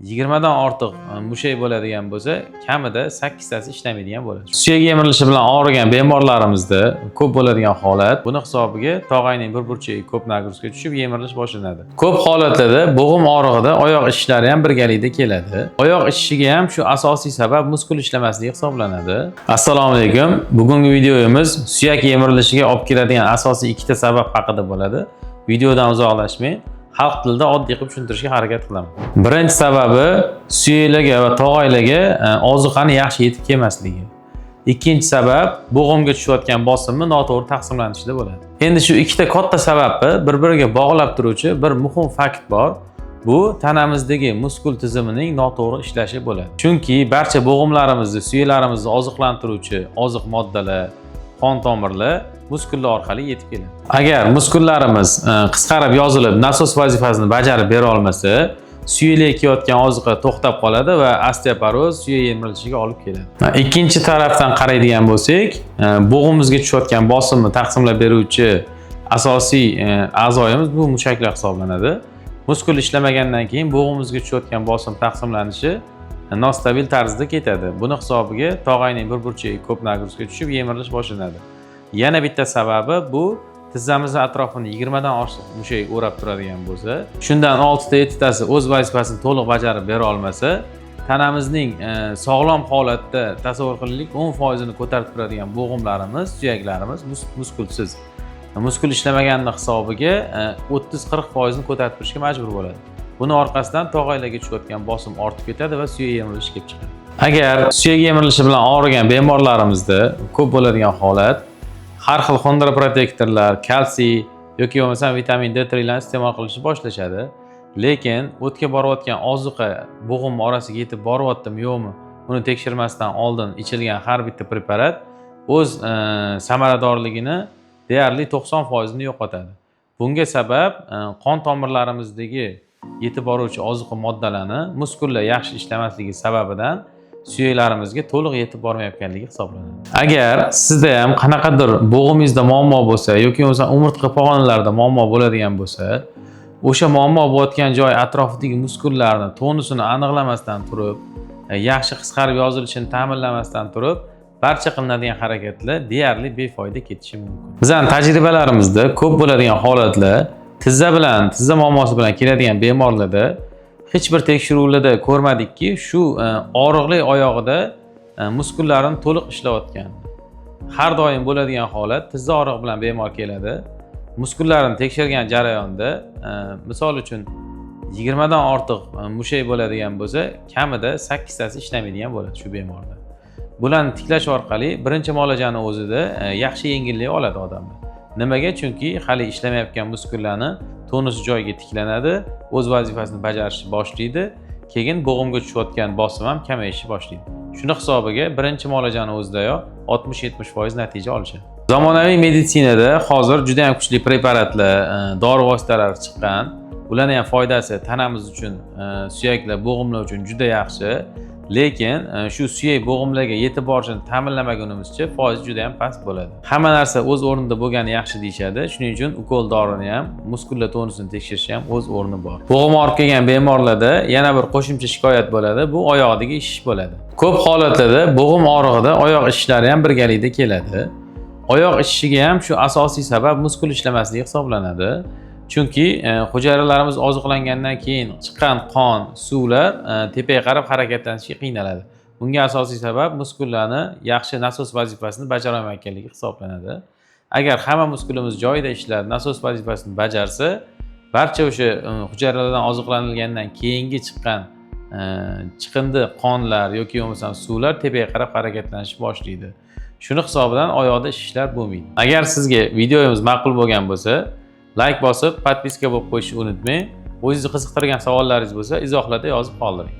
20 dan ortiq mushak bo'ladigan bo'lsa, kamida 8 tasi ishlamaydigan bo'ladi. Suyak yemirilishi bilan og'rigan bemorlarimizda ko'p bo'ladigan holat, buni hisobiga tog'ayning bir burchagiga ko'p nagruzka tushib yemirilish boshlanadi. Ko'p holatlarda bo'g'im og'rig'ida oyoq ishishlari ham birgalikda keladi. Oyoq ishishiga ham shu asosiy sabab muskul ishlamasligi hisoblanadi. Assalomu alaykum. Bugungi videomiz suyak yemirilishiga olib keladigan asosiy ikkita sabab haqida bo'ladi. Videodan uzoqlashmay xalq tilida oddiy qilib tushuntirishga harakat qilaman. Birinchi sababi suyaklarga va tog'aylarga oziqani yaxshi yetib kelmasligi. Ikkinchi sabab bo'g'imga tushayotgan bosimni noto'g'ri taqsimlanishida bo'ladi. Endi shu ikkita katta sababni bir-biriga bog'lab turuvchi bir muhim fakt bor. Bu tanamizdagi muskul tizimining noto'g'ri ishlashi bo'ladi. Chunki barcha bo'g'imlarimizni, suyaklarimizni oziqlantiruvchi oziq moddalar, qon tomirlar muskullar orqali yetib keladi. Agar muskullarimiz qisqarib yozilib nasos vazifasini bajarib bera olmasa, suyaklarga kelayotgan oziqa to'xtab qoladi va osteoporoz suyak yemirilishiga olib keladi. Ikkinchi tarafdan qaraydigan bo'lsak, bo'g'imizga tushayotgan bosimni taqsimlab beruvchi asosiy a'zoyimiz bu mushaklar hisoblanadi. Muskul ishlamagandan keyin bo'g'imizga tushayotgan bosim taqsimlanishi nostabil tarzda ketadi. Buni hisobiga tog'ayning bir burchagiga ko'p nagruzka tushib yemirilish boshlanadi. Yana bitta sababi bu tizzamiz atrofini 20 dan ortiq mushak o'rab turadigan bo'lsa, shundan 6 ta 7 tasi o'z vazifasini to'liq bajarib bera olmasa, tanamizning sog'lom holatda tasavvur qilaylik 10% ni ko'tarib turadigan bo'g'imlarimiz, suyaklarimiz muskulsiz. Muskul ishlamaganning hisobiga 30-40% ni ko'tarib turishga majbur bo'ladi. Buni orqasidan tog'aylarga tushayotgan bosim ortib ketadi va suyak yemirilishi kelib chiqadi. Agar suyak yemirilishi bilan og'rigan bemorlarimizda ko'p bo'ladigan holat har xil xondroprotektorlar, kalsiy yoki bo'lmasam vitamin D3 larni iste'mol qilishni boshlashadi. Lekin o'tga borayotgan oziqa bo'g'im orasiga yetib boryaptimi yo'qmi, uni tekshirmasdan oldin ichilgan har bitta preparat o'z samaradorligini deyarli 90% ni yo'qotadi. Bunga sabab qon tomirlarimizdagi yetib boruvchi oziqa moddalarni muskullar yaxshi ishlamasligi sababidan suyaklarimizga to'liq yetib bormayotganligi hisoblanadi. Agar sizda ham qanaqadir bo'g'imingizda muammo bo'lsa yoki bo'lmasa umurtqa pog'onalarida muammo bo'ladigan bo'lsa, o'sha muammo bo'layotgan joy atrofidagi muskullarni tonusini aniqlamasdan turib, yaxshi qisqarib yozilishini ta'minlamasdan turib, barcha qilinadigan harakatlar deyarli befoyda ketishi mumkin. Bizning tajribalarimizda ko'p bo'ladigan holatlar tizza muammosi bilan keladigan bemorlarda hech bir tekshiruvlarda ko'rmadikki, shu og'riqli oyog'ida muskullarini to'liq ishlayotgan. Har doim bo'ladigan holat tizza og'rig'i bilan bemor keladi. Muskullarini tekshirgan jarayonda, misol uchun 20 dan ortiq mushak bo'ladigan bo'lsa, kamida 8 tasi ishlamaydigan bo'ladi shu bemorda. Bularni tiklash orqali birinchi muolajani o'zida yaxshi yengillik oladi odamlar. Nimaga? Chunki hali ishlamayotgan muskullarni tonusi joyiga tiklanadi, o'z vazifasini bajarishni boshlaydi, keyin bo'g'imga tushayotgan bosim ham kamayishni boshlaydi. Shuni hisobiga birinchi muolajani o'zidayoq 60-70% natija olishadi. Zamonaviy meditsinada hozir juda ham kuchli preparatlar, dori vositalari chiqqan. Ularning ham foydasi tanamiz uchun, suyaklar, bo'g'imlar uchun juda yaxshi. Lekin shu suyak bo'g'imlarga yetib borishini ta'minlamagunimizcha foiz juda ham past bo'ladi. Hamma narsa o'z o'rnida bo'lgani yaxshi deyshadi. Shuning uchun ukol dorini ham, muskullar tonusini tekshirish ham o'z o'rni bor. Bo'g'im orib kelgan bemorlarda yana bir qo'shimcha shikoyat bo'ladi. Bu oyoqdagi ishish bo'ladi. Ko'p holatlarda bo'g'im og'rig'ida oyoq ishishlari ham birgalikda keladi. Oyoq ishishiga ham shu asosiy sabab muskul ishlamasligi hisoblanadi. Chunki hujayralarimiz oziqlangandan keyin chiqqan qon, suvlar tepaga qarab harakatlanishga qiynaladi. Bunga asosiy sabab muskullarni yaxshi nasos vazifasini bajara olmayotganligi hisoblanadi. Agar hamma muskulimiz joyida ishlab, nasos vazifasini bajarsa, barcha o'sha hujayralardan oziqlanilgandan keyingi chiqqan chiqindi qonlar yoki bo'lmasam suvlar tepaga qarab harakatlanishni boshlaydi. Shuni hisobidan oyoqda ishishlar bo'lmaydi. Agar sizga videomiz ma'qul bo'lgan bo'lsa, like bosib, podpiska bo'lib qo'yishni unutmang. O'zingizni qiziqtirgan savollaringiz bo'lsa, izohlarda yozib qoldiring.